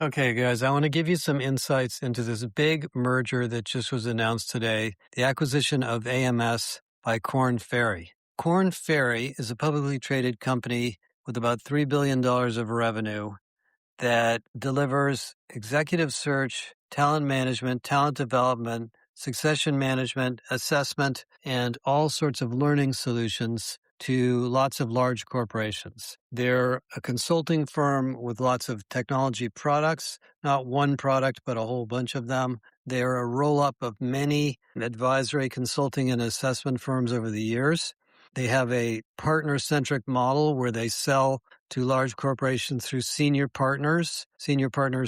Okay, guys, I want to give you some insights into this big merger that just was announced today, the acquisition of AMS by Korn Ferry. Korn Ferry is a publicly traded company with about $3 billion of revenue that delivers executive search, talent management, talent development, succession management, assessment, and all sorts of learning solutions to lots of large corporations. They're a consulting firm with lots of technology products, not one product, but a whole bunch of them. They're a roll-up of many advisory, consulting, and assessment firms over the years. They have a partner-centric model where they sell to large corporations through senior partners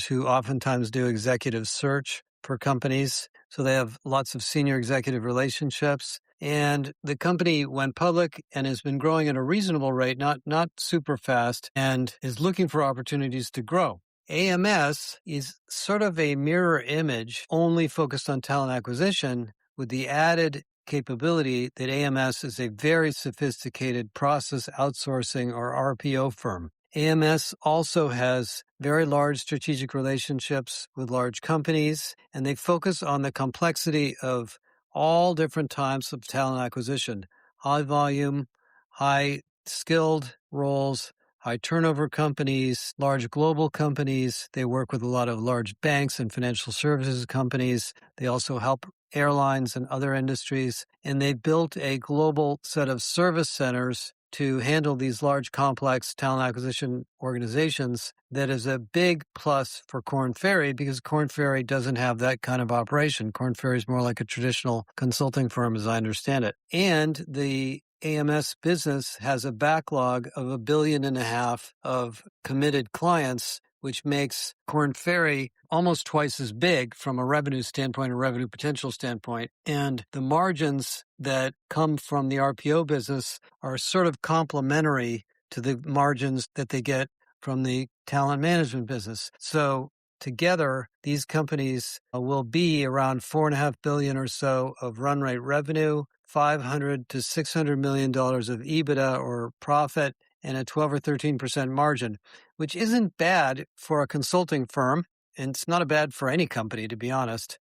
who oftentimes do executive search for companies. So they have lots of senior executive relationships. And the company went public and has been growing at a reasonable rate, not super fast, and is looking for opportunities to grow. AMS is sort of a mirror image, only focused on talent acquisition, with the added capability that AMS is a very sophisticated process outsourcing or RPO firm. AMS also has very large strategic relationships with large companies, and they focus on the complexity of all different types of talent acquisition, high volume, high skilled roles, high turnover companies, large global companies. They work with a lot of large banks and financial services companies. They also help airlines and other industries. And they built a global set of service centers to handle these large, complex talent acquisition organizations. That is a big plus for Korn Ferry because Korn Ferry doesn't have that kind of operation. Korn Ferry is more like a traditional consulting firm, as I understand it. And the AMS business has a backlog of $1.5 billion of committed clients, which makes Korn Ferry almost twice as big from a revenue standpoint, a revenue potential standpoint. And the margins that come from the RPO business are sort of complementary to the margins that they get from the talent management business. So together, these companies will be around $4.5 billion or so of run rate revenue, $500 to $600 million of EBITDA or profit, and a 12 or 13% margin, which isn't bad for a consulting firm. And it's not bad for any company, to be honest.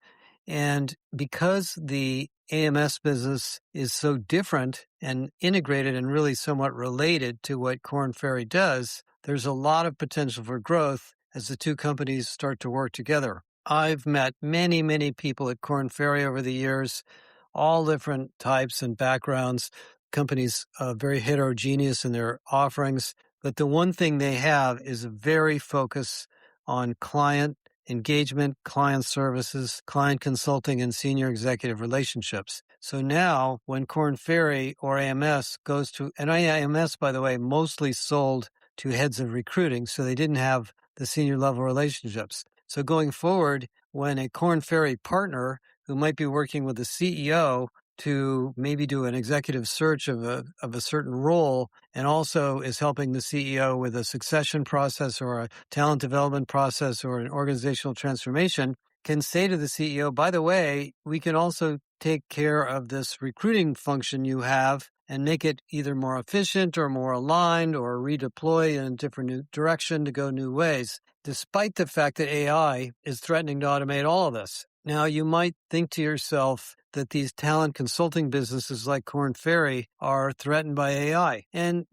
And because the AMS business is so different and integrated and really somewhat related to what Korn Ferry does, there's a lot of potential for growth as the two companies start to work together. I've met many, many people at Korn Ferry over the years, all different types and backgrounds. Companies very heterogeneous in their offerings, but the one thing they have is a very focus on client engagement, client services, client consulting, and senior executive relationships. So now when Korn Ferry or AMS goes to, and AMS, by the way, mostly sold to heads of recruiting, so they didn't have the senior level relationships. So going forward, when a Korn Ferry partner who might be working with the CEO to maybe do an executive search of a certain role and also is helping the CEO with a succession process or a talent development process or an organizational transformation, can say to the CEO, by the way, we can also take care of this recruiting function you have and make it either more efficient or more aligned or redeploy in a different new direction to go new ways, despite the fact that AI is threatening to automate all of this. Now, you might think to yourself that these talent consulting businesses like Korn Ferry are threatened by AI. And,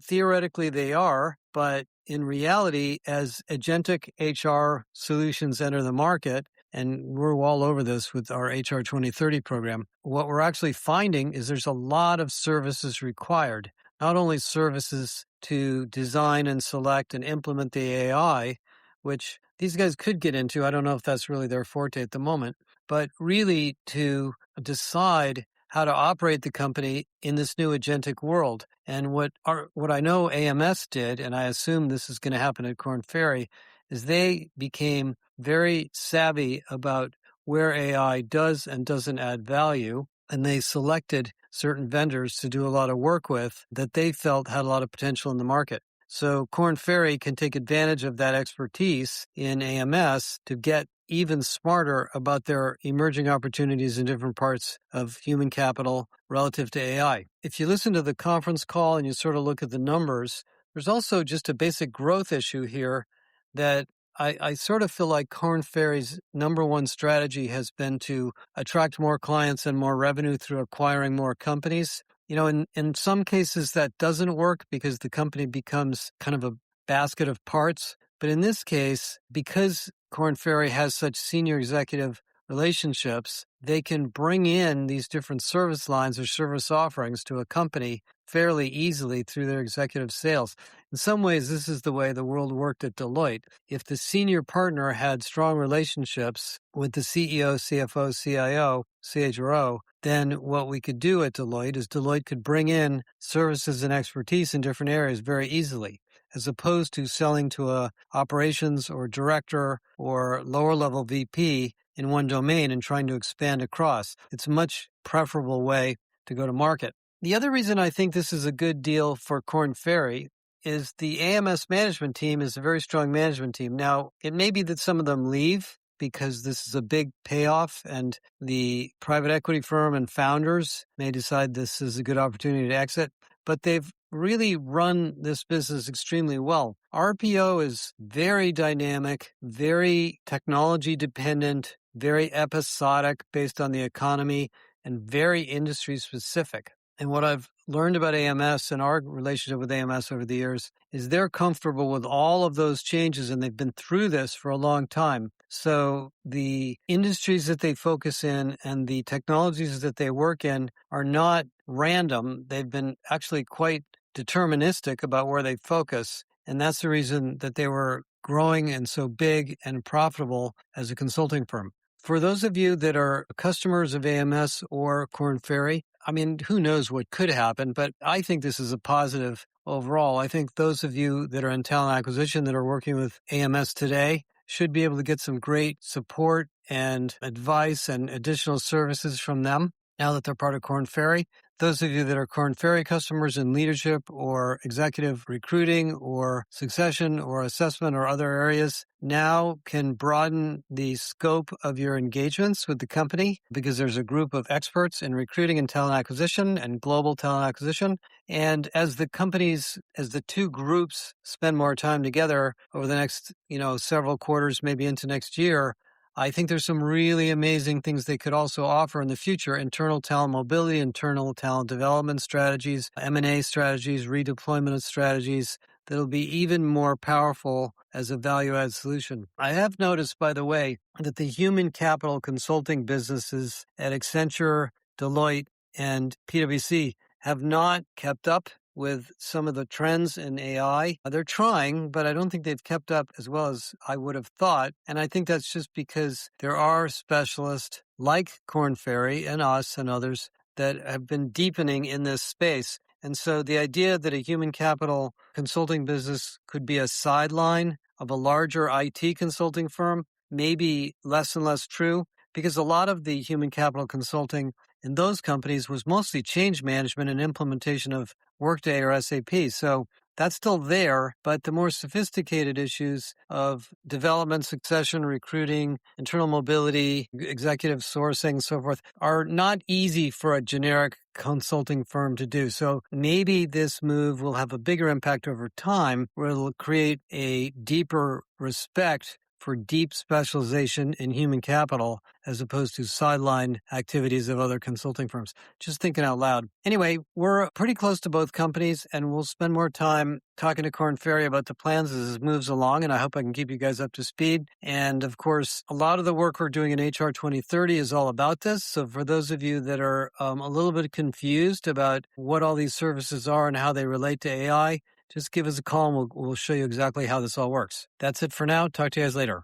theoretically they are, but in reality, as agentic HR solutions enter the market, and we're all over this with our HR 2030 program, what we're actually finding is there's a lot of services required, not only services to design and select and implement the AI, which these guys could get into. I don't know if that's really their forte at the moment, but really to decide how to operate the company in this new agentic world. And what I know AMS did, and I assume this is going to happen at Korn Ferry, is they became very savvy about where AI does and doesn't add value. And they selected certain vendors to do a lot of work with that they felt had a lot of potential in the market. So Korn Ferry can take advantage of that expertise in AMS to get even smarter about their emerging opportunities in different parts of human capital relative to AI. If you listen to the conference call and you sort of look at the numbers, there's also just a basic growth issue here that I sort of feel like Korn Ferry's number one strategy has been to attract more clients and more revenue through acquiring more companies. In some cases that doesn't work because the company becomes kind of a basket of parts. But in this case, because Korn Ferry has such senior executive relationships, they can bring in these different service lines or service offerings to a company fairly easily through their executive sales. In some ways, this is the way the world worked at Deloitte. If the senior partner had strong relationships with the CEO, CFO, CIO, CHRO, then what we could do at Deloitte is Deloitte could bring in services and expertise in different areas very easily, as opposed to selling to a operations or director or lower level VP in one domain and trying to expand across. It's a much preferable way to go to market. The other reason I think this is a good deal for Korn Ferry is the AMS management team is a very strong management team. Now, it may be that some of them leave because this is a big payoff and the private equity firm and founders may decide this is a good opportunity to exit, but they've really run this business extremely well. RPO is very dynamic, very technology dependent, very episodic based on the economy, and very industry specific. And what I've learned about AMS and our relationship with AMS over the years is they're comfortable with all of those changes and they've been through this for a long time. So the industries that they focus in and the technologies that they work in are not random. They've been actually quite deterministic about where they focus. And that's the reason that they were growing and so big and profitable as a consulting firm. For those of you that are customers of AMS or Korn Ferry, I mean, who knows what could happen, but I think this is a positive overall. I think those of you that are in talent acquisition that are working with AMS today should be able to get some great support and advice and additional services from them now that they're part of Korn Ferry. Those of you that are Korn Ferry customers in leadership or executive recruiting or succession or assessment or other areas now can broaden the scope of your engagements with the company because there's a group of experts in recruiting and talent acquisition and global talent acquisition. And as the two groups spend more time together over the next, several quarters, maybe into next year, I think there's some really amazing things they could also offer in the future: internal talent mobility, internal talent development strategies, M&A strategies, redeployment strategies that'll be even more powerful as a value-add solution. I have noticed, by the way, that the human capital consulting businesses at Accenture, Deloitte, and PwC have not kept up with some of the trends in AI. They're trying, but I don't think they've kept up as well as I would have thought. And I think that's just because there are specialists like Korn Ferry and us and others that have been deepening in this space. And so the idea that a human capital consulting business could be a sideline of a larger IT consulting firm may be less and less true, because a lot of the human capital consulting in those companies was mostly change management and implementation of Workday or SAP. So that's still there, but the more sophisticated issues of development, succession, recruiting, internal mobility, executive sourcing, so forth, are not easy for a generic consulting firm to do. So maybe this move will have a bigger impact over time, where it'll create a deeper respect for deep specialization in human capital as opposed to sideline activities of other consulting firms. Just thinking out loud. Anyway, we're pretty close to both companies, and we'll spend more time talking to Korn Ferry about the plans as it moves along, and I hope I can keep you guys up to speed. And of course, a lot of the work we're doing in HR 2030 is all about this. So for those of you that are a little bit confused about what all these services are and how they relate to AI, just give us a call and we'll show you exactly how this all works. That's it for now. Talk to you guys later.